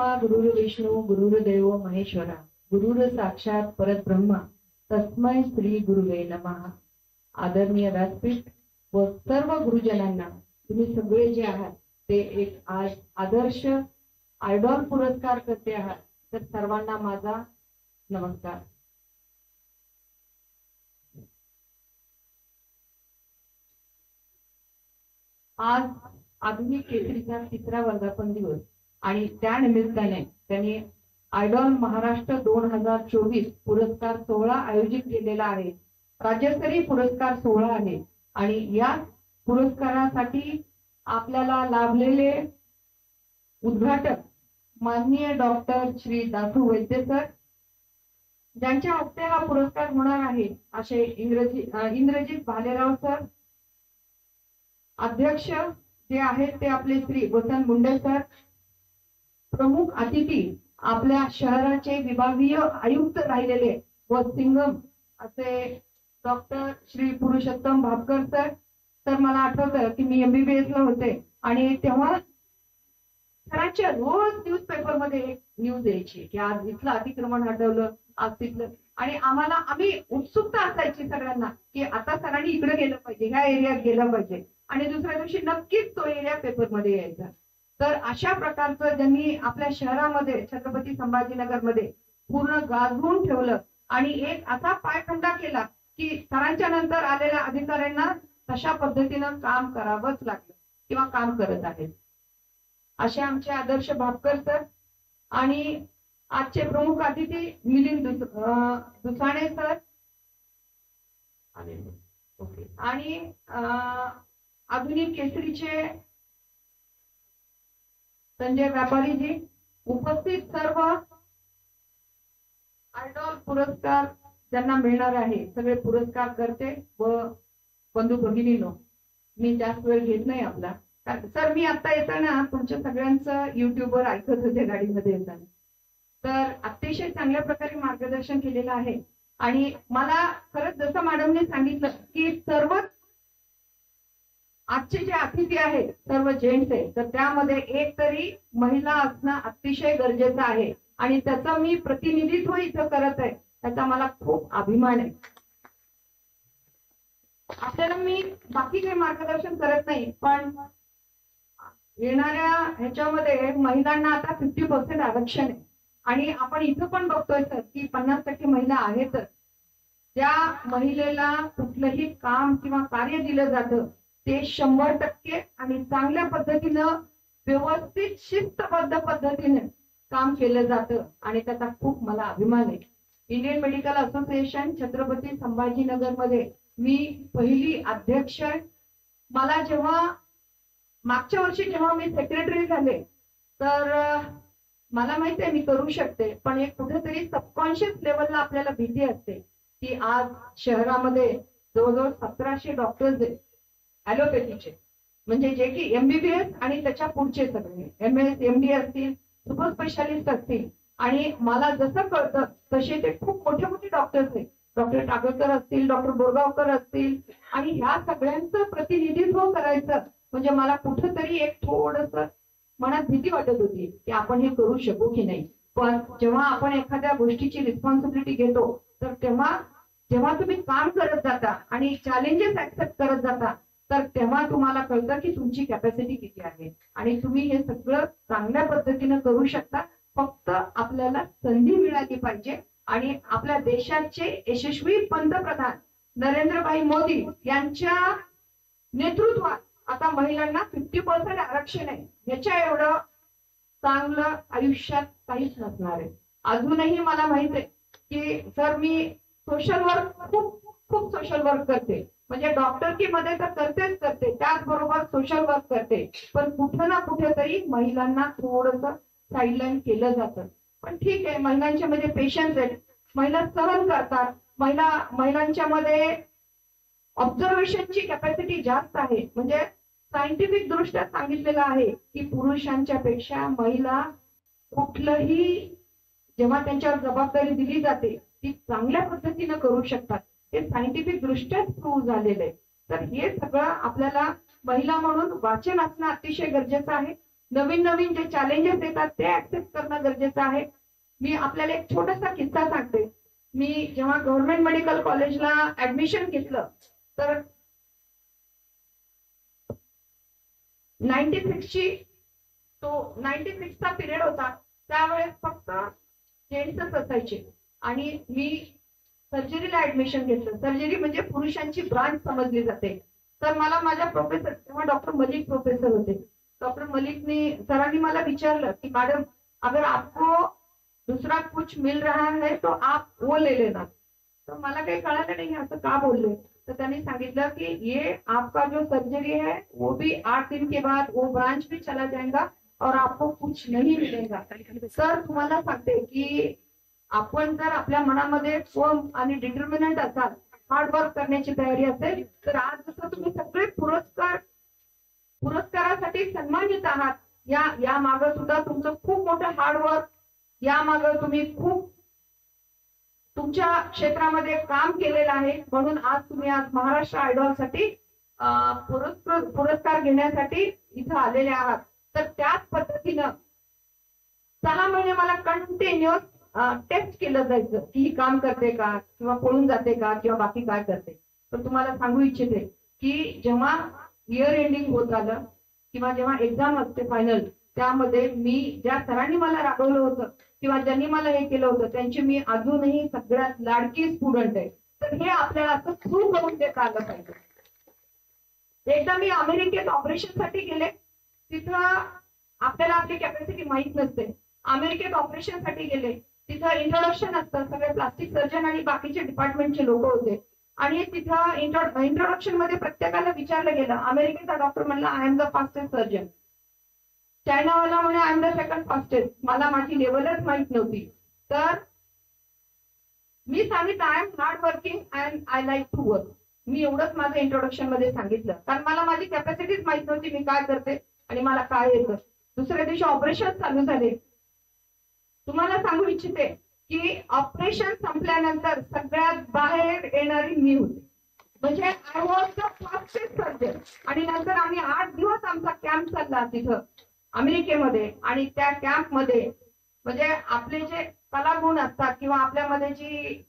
गुरुर्ब्रह्मा गुरुर्विष्णू गुरुर्देव महेश्वरा गुरुर साक्षात परब्रह्मा तस्मै श्री गुरुवे नमः। आदरणीय व्यासपीठ व सर्व गुरुजनांना, तुम्ही सगळे जे आहात ते एक आज आदर्श आयडॉल पुरस्कार करते आहात, तर सर्वांना माझा नमस्कार। आज आधुनिक केसरीचा 3रा वर्धापन दिवस आणि त्या निमित्ताने त्यांनी आयडॉल महाराष्ट्र 2024 पुरस्कार सोहळा आयोजित केलेला आहे। राज्यस्तरीय पुरस्कार सोहळा आहे आणि या पुरस्कारासाठी आपल्याला लाभलेले उद्घाटक माननीय डॉक्टर श्री दासू वैद्य सर, ज्यांच्या हस्ते हा पुरस्कार होणार आहे, असे इंद्रजित भालेराव सर। अध्यक्ष जे आहेत ते आपले श्री वसंत मुंडे सर। प्रमुख अतिथी आपल्या शहराचे विभागीय आयुक्त राहिलेले व सिंगम असे डॉक्टर श्री पुरुषोत्तम भापकर सर। तर मला आठवतं की मी MBBS ला होते आणि तेव्हा सरांच्या रोज न्यूजपेपर मध्ये एक न्यूज यायची की आज इथलं अतिक्रमण हटवलं, आज तिथलं, आणि आम्ही उत्सुकता असायची सगळ्यांना की आता सरांनी इकडे गेलं पाहिजे, ह्या एरियात गेलं पाहिजे, आणि दुसऱ्या दिवशी नक्कीच तो एरिया पेपर मध्ये यायचा। तर अशा प्रकारचं ज्यांनी आपल्या शहरामध्ये छत्रपती संभाजीनगरमध्ये पूर्ण गाजवून ठेवलं आणि एक असा पायखंडा केला की सरांच्या नंतर आलेल्या अधिकाऱ्यांना तशा पद्धतीनं काम करावंच लागलं किंवा काम करत आहेत, असे आमचे आदर्श भापकर सर। आणि आजचे प्रमुख अतिथी मिलिंद दुसाणे सर आणि आधुनिक केसरीचे संजय व्यापारीजी। उपस्थित सर्व आयडॉल पुरस्कार ज्यांना मिळणार आहे सगळे पुरस्कार करते व बंधू भगिनींनो, मी जास्त वेळ घेत नाही आपला। सर, मी आता येताना तुमच्या सगळ्यांचं युट्यूबवर ऐकत होते गाडीमध्ये येताना, तर अतिशय चांगल्या प्रकारे मार्गदर्शन केलेलं आहे। आणि मला खरंच जसं मॅडमने सांगितलं की सर्व आजचे जे अतिथी आहेत सर्व जेंट्स आहेत, तर त्यामध्ये एक तरी महिला असणं अतिशय गरजेचं आहे आणि त्याचं मी प्रतिनिधित्व इथं करत आहे, त्याचा मला खूप अभिमान आहे। आपल्याला मी बाकी काही मार्गदर्शन करत नाही, पण येणाऱ्या ह्याच्यामध्ये महिलांना आता 50% आरक्षण आहे आणि आपण इथं पण बघतोय सर की 50% महिला आहेतच। त्या महिलेला कुठलंही काम किंवा कार्य दिलं जातं ते 100% आणि चांगल्या पद्धतीनं व्यवस्थित शिस्तबद्ध पद्धतीने काम केलं जातं आणि त्याचा खूप मला अभिमान आहे। Indian medical association Chhatrapati Sambhajinagar मध्ये मी पहिली अध्यक्ष आहे। मला जेव्हा मागच्या वर्षी जेव्हा मी सेक्रेटरी झाले तर मला माहिती आहे मी करू शकते, पण एक कुठेतरी सबकॉन्शियस लेवलला आपल्याला भीती असते की आज शहरामध्ये जवळजवळ 1700 डॉक्टर्स आहेत ॲलोपॅथीचे, म्हणजे जे की MBBS आणि त्याच्या पुढचे सगळे MS MD असतील, सुपर स्पेशालिस्ट असतील, आणि मला जसं कळतं तसे ते खूप मोठे मोठे डॉक्टर्स आहेत। डॉक्टर टाकळकर असतील, डॉक्टर बोरगावकर असतील, आणि ह्या सगळ्यांचं प्रतिनिधित्व करायचं म्हणजे मला कुठेतरी एक थोडंसं मनात भीती वाटत होती की आपण हे करू शकू की नाही। पण जेव्हा आपण एखाद्या गोष्टीची रिस्पॉन्सिबिलिटी घेतो तर जेव्हा तुम्ही काम करत जाता आणि चॅलेंजेस ऍक्सेप्ट करत जाता तर तेव्हा तुम्हाला कळतं की तुमची कॅपॅसिटी किती आहे आणि तुम्ही हे सगळं चांगल्या पद्धतीने करू शकता। फक्त आपल्याला संधी मिळाली पाहिजे आणि आपल्या देशाचे यशस्वी पंतप्रधान नरेंद्रभाई मोदी यांच्या नेतृत्वात आता महिलांना 50% आरक्षण आहे। याच्या एवढं चांगलं आयुष्यात काहीच नसणार आहे। अजूनही मला माहित आहे की सर मी सोशल वर्क खूप सोशल वर्क करते, म्हणजे डॉक्टरकी मध्ये तर करतेच करते, त्याचबरोबर सोशल वर्क करते, पण कुठं ना कुठेतरी महिलांना थोडंसं साईडलाईन केलं जातं। पण ठीक आहे, महिलांच्या मध्ये पेशन्स आहेत, महिला सहन करतात, महिलांच्या मध्ये ऑब्झर्वेशनची कॅपॅसिटी जास्त आहे। म्हणजे सायंटिफिक दृष्ट्या सांगितलेलं आहे की पुरुषांच्या पेक्षा महिला कुठलंही जेव्हा त्यांच्यावर जबाबदारी दिली जाते ती चांगल्या पद्धतीने करू शकतात, हे सायंटिफिक दृष्ट्या प्रूव्ह झालेलं आहे। तर हे सगळं आपल्याला महिला म्हणून वाचन असणं अतिशय गरजेचं आहे। नवीन नवीन जे चॅलेंजेस येतात ते ऍक्सेप्ट करणं गरजेचं आहे. मी आपल्याला एक छोटासा किस्सा सांगते. मी जेव्हा गव्हर्नमेंट मेडिकल कॉलेजला ऍडमिशन घेतलं तर 96चा पिरियड होता. त्यावेळेस फक्त जेंट्सच असायचे आणि मी सर्जरीला ऍडमिशन घेतलं. सर्जरी म्हणजे पुरुषांची ब्रांच समजली जाते. तर मला माझ्या प्रोफेसर, तेव्हा डॉक्टर मलिक प्रोफेसर होते, डॉक्टर मलिकने सरांनी मला विचारलं की मैडम अगर आपको दूसरा कुछ मिल रहा है तो आप वो ले लेना. तर मला काही कळालं नाही असं का बोलले. तो त्यांनी सांगितलं कि ये आपका जो सर्जरी है वो भी 8 दिन के बाद वो ब्रांच भी चला जाएगा और आपको कुछ नहीं मिलेगा. सर तुम्हाला सांगते की आपण जर आपल्या मनामध्ये फर्म आणि डिटर्मिनंट असाल, हार्ड वर्क करण्याची तयारी असेल, तर आज जसं तुम्ही सगळे पुरस्कारासाठी सन्मानित आहात, या मागे सुद्धा तुमचं खूप मोठं हार्डवर्क, या मागे तुम्ही खूप तुमच्या क्षेत्रामध्ये काम केलेलं आहे. म्हणून आज तुम्ही आज महाराष्ट्र आयडॉल साठी पुरस्कार घेण्यासाठी इथं आलेले आहात. तर त्याच पद्धतीनं 6 महिने मला कंटिन्युअस टेस्ट केलं जायचं की ही काम करते का किंवा पळून जाते का किंवा बाकी काय करते. तर तुम्हाला सांगू इच्छिते की जेव्हा इयर एंडिंग होत आलं किंवा जेव्हा एक्झाम असते फायनल, त्यामध्ये मी ज्या सरांनी मला राबवलं होतं किंवा ज्यांनी मला हे केलं होतं त्यांची मी अजूनही सगळ्यात लाडकी स्टुडंट आहे. तर हे आपल्याला असं प्रूव्ह करून देता आलं पाहिजे. एकदा मी अमेरिकेत ऑपरेशन साठी गेले. तिथं आपल्याला आपली कॅपॅसिटी माहित नसते. अमेरिकेत ऑपरेशन साठी गेले. तिथं इंट्रोडक्शन असतं, सगळे प्लास्टिक सर्जन आणि बाकीचे डिपार्टमेंटचे लोक होते. आणि तिथं इंट्रोडक्शन मध्ये प्रत्येकाला विचारलं गेलं. अमेरिकेचा डॉक्टर म्हणला I am the fastest surgeon. चायनावाला म्हणे I am the second fastest. मला माझी लेवलच माहित नव्हती. तर मी सांगितलं I am hard working and I like to work. मी एवढंच माझं इंट्रोडक्शन मध्ये सांगितलं, कारण मला माझी कॅपॅसिटीच माहित नव्हती मी काय करते आणि मला काय येतं. दुसऱ्या दिवशी ऑपरेशन चालू झाले. तुम्हाला सांगू इच्छिते की ऑपरेशन संपल्यानंतर सगळ्यात बाहेर येणारी मी होते. म्हणजे I was the fastest surgeon. आणि नंतर आम्ही 8 दिवस आमचा कॅम्प चालला तिथं अमेरिकेमध्ये. आणि त्या कॅम्प मध्ये म्हणजे आपले जे कलागुण असतात किंवा आपल्यामध्ये जी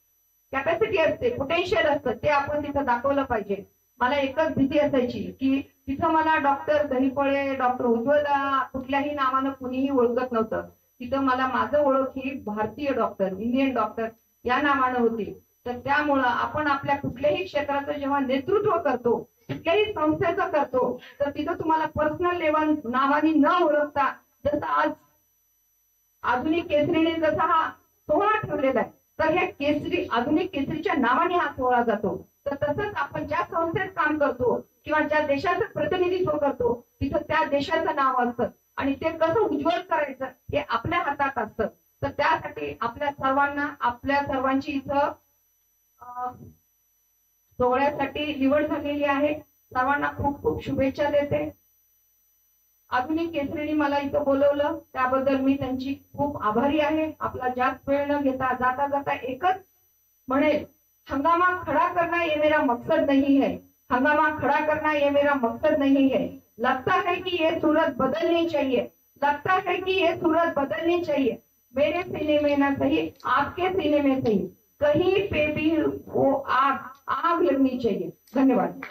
कॅपॅसिटी असते, पोटेन्शियल असतं, ते आपण तिथं दाखवलं पाहिजे. मला एकच भीती असायची की तिथं मला डॉक्टर दहीपोळे, डॉक्टर उज्ज्वला कुठल्याही नावानं कुणीही ओळखत नव्हतं. तिथं मला माझं ओळख ही भारतीय डॉक्टर, इंडियन डॉक्टर या नावानं होती. तर त्यामुळं आपण आपल्या कुठल्याही क्षेत्राचं जेव्हा नेतृत्व करतो, कुठल्याही संस्थेचं करतो, तर तिथं तुम्हाला पर्सनल लेवल नावाने न ओळखता, जसं आज आधुनिक केसरीने जसा हा सोहळा ठेवलेला आहे, तर हे केसरी आधुनिक केसरीच्या नावाने हा सोहळा जातो. तर तसंच आपण ज्या संस्थेत काम करतो किंवा ज्या देशाचं प्रतिनिधित्व करतो, तिथं त्या देशाचं नाव असतं आणि ते कसं उज्ज्वल करायचं हे आपल्या हातात असतं. तर त्यासाठी आपल्या सर्वांची इथं सोहळ्यासाठी निवड झालेली आहे. सर्वांना खूप खूप शुभेच्छा देते. आधुनिक केसरीने मला इथं बोलवलं त्याबद्दल मी त्यांची खूप आभारी आहे. आपला जास्त वेळ न घेता जाता जाता एकच म्हणेल, हंगामा खड़ा करना ये मेरा मकसद नहीं है. हंगामा खड़ा करना ये मेरा मकसद नहीं है. लगता है कि ये सूरत बदलनी चाहिए. लगता है कि ये सूरत बदलनी चाहिए. मेरे सीने में ना सही, आपके सीने में सही, कहीं पे भी वो आग लगनी चाहिए. धन्यवाद.